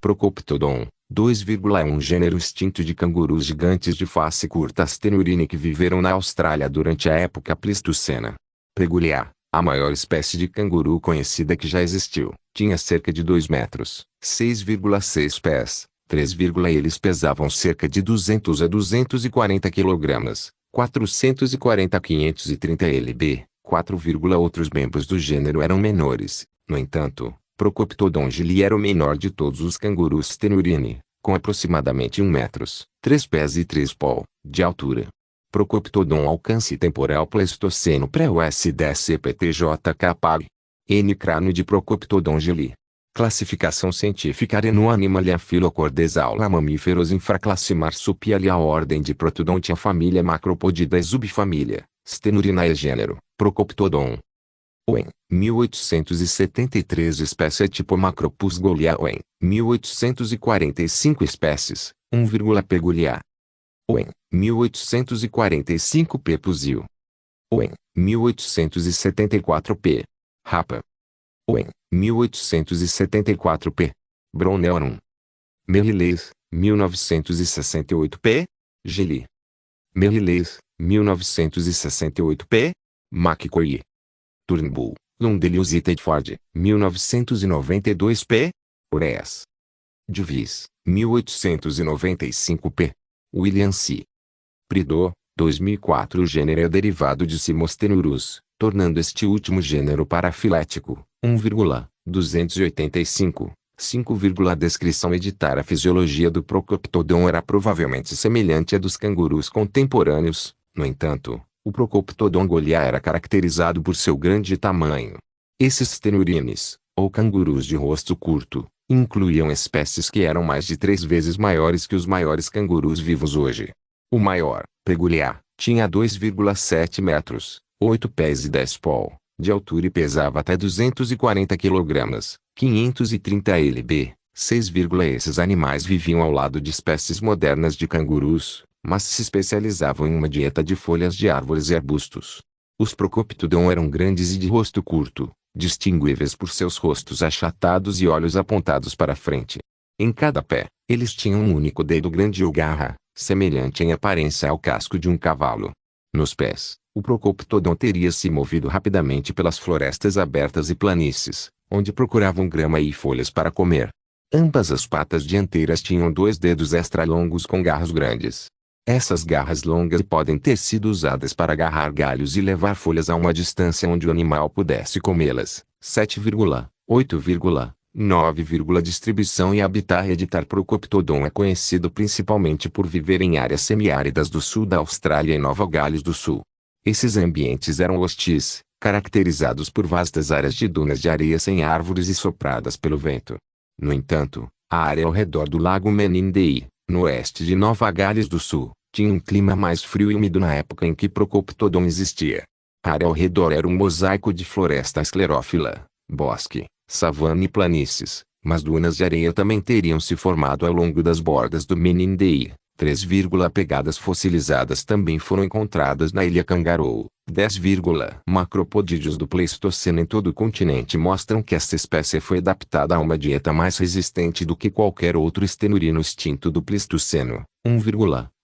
Procoptodon, 2,1 gênero extinto de cangurus gigantes de face curta Astenurine que viveram na Austrália durante a época Pleistocena. Peculiar, a maior espécie de canguru conhecida que já existiu, tinha cerca de 2 metros, 6,6 pés, 3, eles pesavam cerca de 200 a 240 kg, 440 a 530 lb, 4, outros membros do gênero eram menores. No entanto, Procoptodon gili era o menor de todos os cangurus Astenurine, com aproximadamente 1 metros, 3 pés e 3 pol, de altura. Procoptodon alcance temporal Pleistoceno pré-USDSPTJK. N. Crânio de Procoptodon gili. Classificação científica Areno Animalia Phyllocordesaula Mamíferos Infraclasse Marsupialia Ordem de Protodontia Família Macropodidae Subfamília Stenurinae Gênero Procoptodon. Owen, 1873 espécie tipo Macropus golia Owen, 1845 espécies, 1, peculiar. Owen, 1845 P. Pusil. Owen, 1874 P. Rapa. Owen, 1874 P. Browneorum. Merrilees, 1968 P. Gili. Merrilees, 1968 P. McCoy. Turnbull, Lundelius e Tedford, 1992 p. Ureas. Duvis, 1895 p. William C. Prideaux, 2004. O gênero é derivado de Simostenurus, tornando este último gênero parafilético. 1,285, 5, descrição editar. A fisiologia do Procoptodon era provavelmente semelhante à dos cangurus contemporâneos. No entanto, o Procoptodon golia era caracterizado por seu grande tamanho. Esses Stenurines, ou cangurus de rosto curto, incluíam espécies que eram mais de 3 vezes maiores que os maiores cangurus vivos hoje. O maior, peculiar, tinha 2,7 metros, 8 pés e 10 pol, de altura e pesava até 240 kg, 530 lb, 6, esses animais viviam ao lado de espécies modernas de cangurus, mas se especializavam em uma dieta de folhas de árvores e arbustos. Os Procoptodon eram grandes e de rosto curto, distinguíveis por seus rostos achatados e olhos apontados para frente. Em cada pé, eles tinham um único dedo grande ou garra, semelhante em aparência ao casco de um cavalo. Nos pés, o Procoptodon teria se movido rapidamente pelas florestas abertas e planícies, onde procuravam grama e folhas para comer. Ambas as patas dianteiras tinham 2 dedos extra longos com garras grandes. Essas garras longas podem ter sido usadas para agarrar galhos e levar folhas a uma distância onde o animal pudesse comê-las. 7, 8, 9, distribuição e habitat. Editar. Procoptodon é conhecido principalmente por viver em áreas semiáridas do sul da Austrália e Nova Gales do Sul. Esses ambientes eram hostis, caracterizados por vastas áreas de dunas de areia sem árvores e sopradas pelo vento. No entanto, a área ao redor do lago Menindee, no oeste de Nova Gales do Sul, tinha um clima mais frio e úmido na época em que Procoptodon existia. A área ao redor era um mosaico de floresta esclerófila, bosque, savana e planícies, mas dunas de areia também teriam se formado ao longo das bordas do Menindee. 3, pegadas fossilizadas também foram encontradas na ilha Kangaroo. 10, macropodídeos do Pleistoceno em todo o continente mostram que esta espécie foi adaptada a uma dieta mais resistente do que qualquer outro estenurino extinto do Pleistoceno.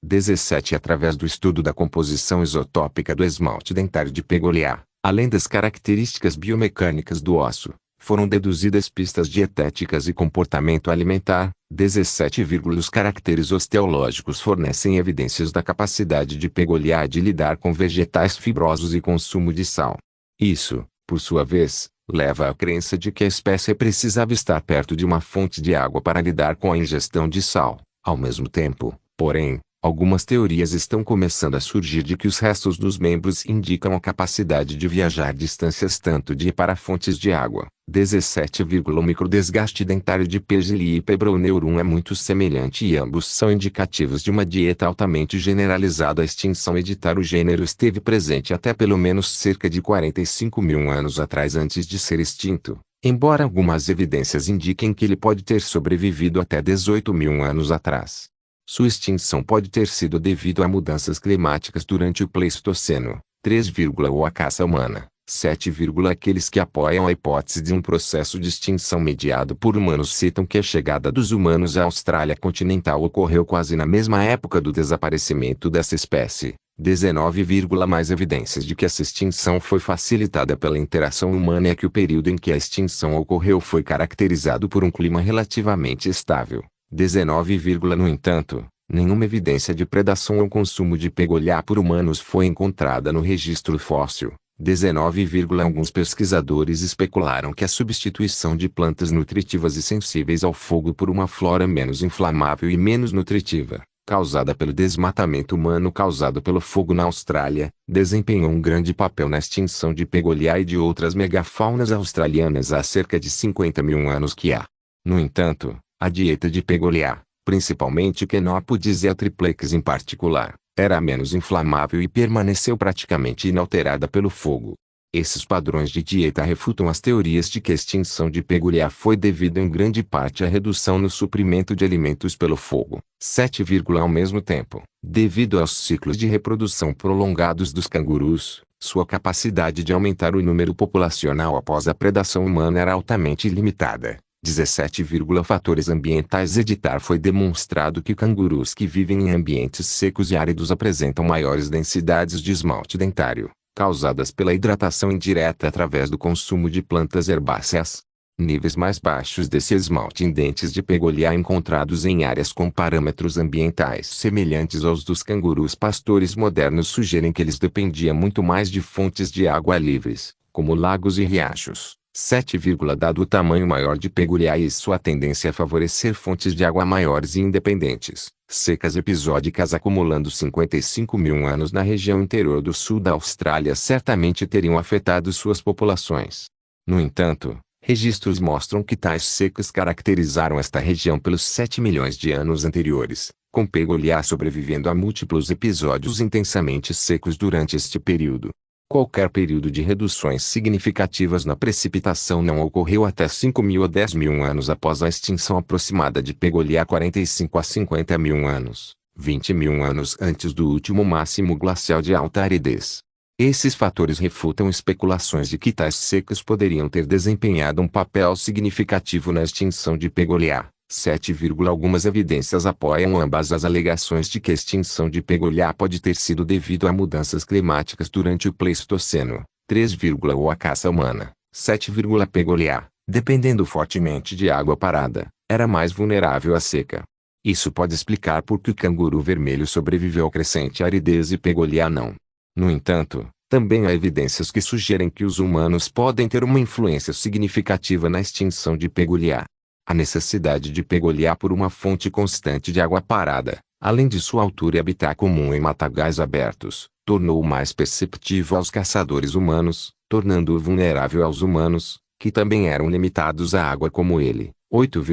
17 Através do estudo da composição isotópica do esmalte dentário de Pegoliá, além das características biomecânicas do osso, foram deduzidas pistas dietéticas e comportamento alimentar. 17, os caracteres osteológicos fornecem evidências da capacidade de Pegoliá de lidar com vegetais fibrosos e consumo de sal. Isso, por sua vez, leva à crença de que a espécie precisava estar perto de uma fonte de água para lidar com a ingestão de sal. Ao mesmo tempo, porém, algumas teorias estão começando a surgir de que os restos dos membros indicam a capacidade de viajar distâncias tanto de e para fontes de água. 17, o microdesgaste dentário de Pegili e Pebrowneorum é muito semelhante e ambos são indicativos de uma dieta altamente generalizada. A extinção. Editar. O gênero esteve presente até pelo menos cerca de 45 mil anos atrás antes de ser extinto, embora algumas evidências indiquem que ele pode ter sobrevivido até 18 mil anos atrás. Sua extinção pode ter sido devido a mudanças climáticas durante o Pleistoceno. 3, ou a caça humana, 7, aqueles que apoiam a hipótese de um processo de extinção mediado por humanos citam que a chegada dos humanos à Austrália continental ocorreu quase na mesma época do desaparecimento dessa espécie. 19, mais evidências de que essa extinção foi facilitada pela interação humana é que o período em que a extinção ocorreu foi caracterizado por um clima relativamente estável. 19, no entanto, nenhuma evidência de predação ou consumo de pegolhá por humanos foi encontrada no registro fóssil. 19, alguns pesquisadores especularam que a substituição de plantas nutritivas e sensíveis ao fogo por uma flora menos inflamável e menos nutritiva, causada pelo desmatamento humano causado pelo fogo na Austrália, desempenhou um grande papel na extinção de pegolhá e de outras megafaunas australianas há cerca de 50 mil anos que há. No entanto, a dieta de pegolhá, principalmente Chenopodis e a triplex em particular, era menos inflamável e permaneceu praticamente inalterada pelo fogo. Esses padrões de dieta refutam as teorias de que a extinção de pegolhá foi devido em grande parte à redução no suprimento de alimentos pelo fogo. 7, ao mesmo tempo, devido aos ciclos de reprodução prolongados dos cangurus, sua capacidade de aumentar o número populacional após a predação humana era altamente limitada. 17, fatores ambientais. Editar foi demonstrado que cangurus que vivem em ambientes secos e áridos apresentam maiores densidades de esmalte dentário, causadas pela hidratação indireta através do consumo de plantas herbáceas. Níveis mais baixos desse esmalte em dentes de pegolhá encontrados em áreas com parâmetros ambientais semelhantes aos dos cangurus pastores modernos sugerem que eles dependiam muito mais de fontes de água livres, como lagos e riachos. 7, dado o tamanho maior de pegolhá e sua tendência a favorecer fontes de água maiores e independentes, secas episódicas acumulando 55 mil anos na região interior do sul da Austrália certamente teriam afetado suas populações. No entanto, registros mostram que tais secas caracterizaram esta região pelos 7 milhões de anos anteriores, com pegolhá sobrevivendo a múltiplos episódios intensamente secos durante este período. Qualquer período de reduções significativas na precipitação não ocorreu até 5.000 ou 10.000 anos após a extinção aproximada de pegolhá 45 a 50 mil anos, 20 mil anos antes do último máximo glacial de alta aridez. Esses fatores refutam especulações de que tais secas poderiam ter desempenhado um papel significativo na extinção de pegolhá. 7, algumas evidências apoiam ambas as alegações de que a extinção de pegolhá pode ter sido devido a mudanças climáticas durante o Pleistoceno. 3, ou a caça humana. 7, pegolhá, dependendo fortemente de água parada, era mais vulnerável à seca. Isso pode explicar por que o canguru vermelho sobreviveu à crescente aridez e pegolhá não. No entanto, também há evidências que sugerem que os humanos podem ter uma influência significativa na extinção de pegolhá. A necessidade de pegolhá por uma fonte constante de água parada, além de sua altura e habitat comum em matagais abertos, tornou-o mais perceptível aos caçadores humanos, tornando-o vulnerável aos humanos, que também eram limitados à água como ele. 8,